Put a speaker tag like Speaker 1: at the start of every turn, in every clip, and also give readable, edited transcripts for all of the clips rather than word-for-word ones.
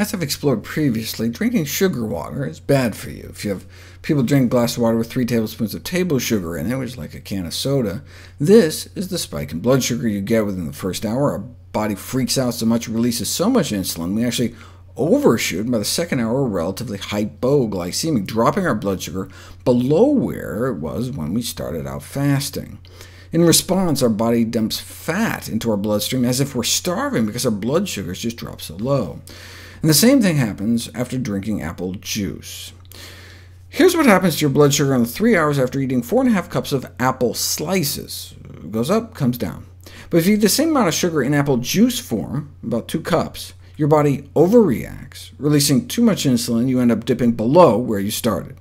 Speaker 1: As I've explored previously, drinking sugar water is bad for you. If you have people drink a glass of water with 3 tablespoons of table sugar in it, which is like a can of soda, this is the spike in blood sugar you get within the first hour. Our body freaks out so much, it releases so much insulin, we actually overshoot, and by the second hour we're relatively hypoglycemic, dropping our blood sugar below where it was when we started out fasting. In response, our body dumps fat into our bloodstream as if we're starving because our blood sugars just drop so low. And the same thing happens after drinking apple juice. Here's what happens to your blood sugar in the 3 hours after eating 4½ cups of apple slices. It goes up, comes down. But if you eat the same amount of sugar in apple juice form, about 2 cups, your body overreacts, releasing too much insulin. You end up dipping below where you started.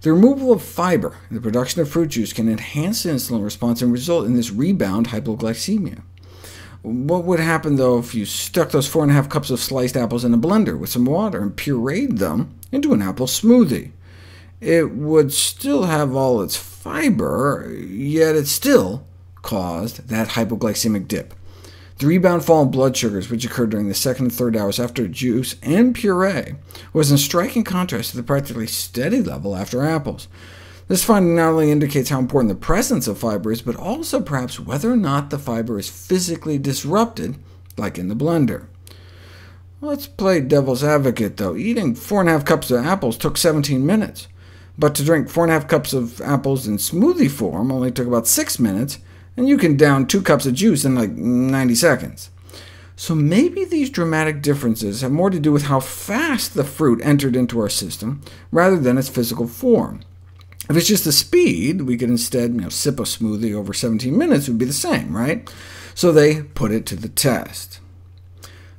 Speaker 1: The removal of fiber and the production of fruit juice can enhance the insulin response and result in this rebound hypoglycemia. What would happen, though, if you stuck those 4½ cups of sliced apples in a blender with some water and pureed them into an apple smoothie? It would still have all its fiber, yet it still caused that hypoglycemic dip. The rebound fall in blood sugars, which occurred during the second and third hours after juice and puree, was in striking contrast to the practically steady level after apples. This finding not only indicates how important the presence of fiber is, but also perhaps whether or not the fiber is physically disrupted, like in the blender. Let's play devil's advocate, though. Eating 4½ cups of apples took 17 minutes, but to drink 4½ cups of apples in smoothie form only took about 6 minutes, and you can down 2 cups of juice in like 90 seconds. So maybe these dramatic differences have more to do with how fast the fruit entered into our system, rather than its physical form. If it's just the speed, we could instead sip a smoothie over 17 minutes, it would be the same, right? So they put it to the test.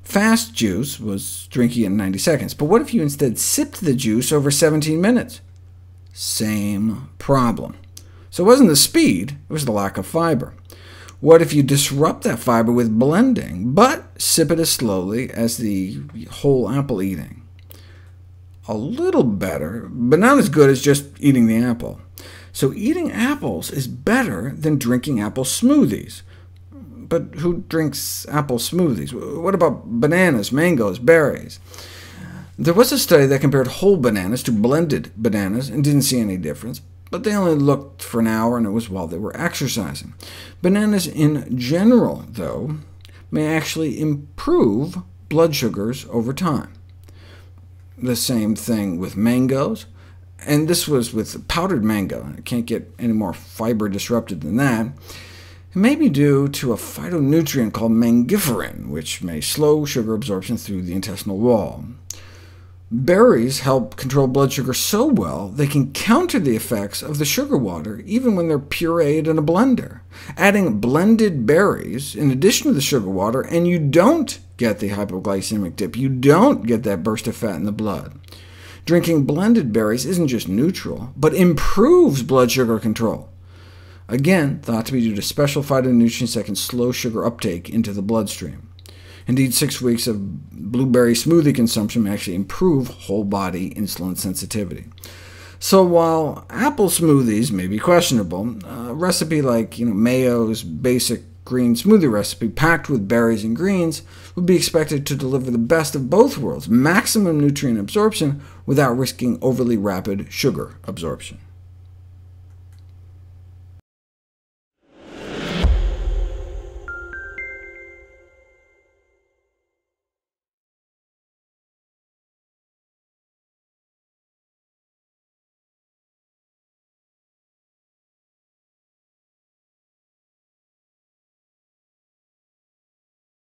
Speaker 1: Fast juice was drinking in 90 seconds, but what if you instead sipped the juice over 17 minutes? Same problem. So it wasn't the speed, it was the lack of fiber. What if you disrupt that fiber with blending, but sip it as slowly as the whole apple eating? A little better, but not as good as just eating the apple. So eating apples is better than drinking apple smoothies. But who drinks apple smoothies? What about bananas, mangoes, berries? There was a study that compared whole bananas to blended bananas and didn't see any difference, but they only looked for an hour, and it was while they were exercising. Bananas in general, though, may actually improve blood sugars over time. The same thing with mangoes, and this was with powdered mango. It can't get any more fiber disrupted than that. It may be due to a phytonutrient called mangiferin, which may slow sugar absorption through the intestinal wall. Berries help control blood sugar so well they can counter the effects of the sugar water even when they're pureed in a blender. Adding blended berries in addition to the sugar water, and you don't get the hypoglycemic dip. You don't get that burst of fat in the blood. Drinking blended berries isn't just neutral, but improves blood sugar control. Again, thought to be due to special phytonutrients that can slow sugar uptake into the bloodstream. Indeed, 6 weeks of blueberry smoothie consumption may actually improve whole-body insulin sensitivity. So while apple smoothies may be questionable, a recipe like Mayo's basic green smoothie recipe, packed with berries and greens, would be expected to deliver the best of both worlds, maximum nutrient absorption without risking overly rapid sugar absorption.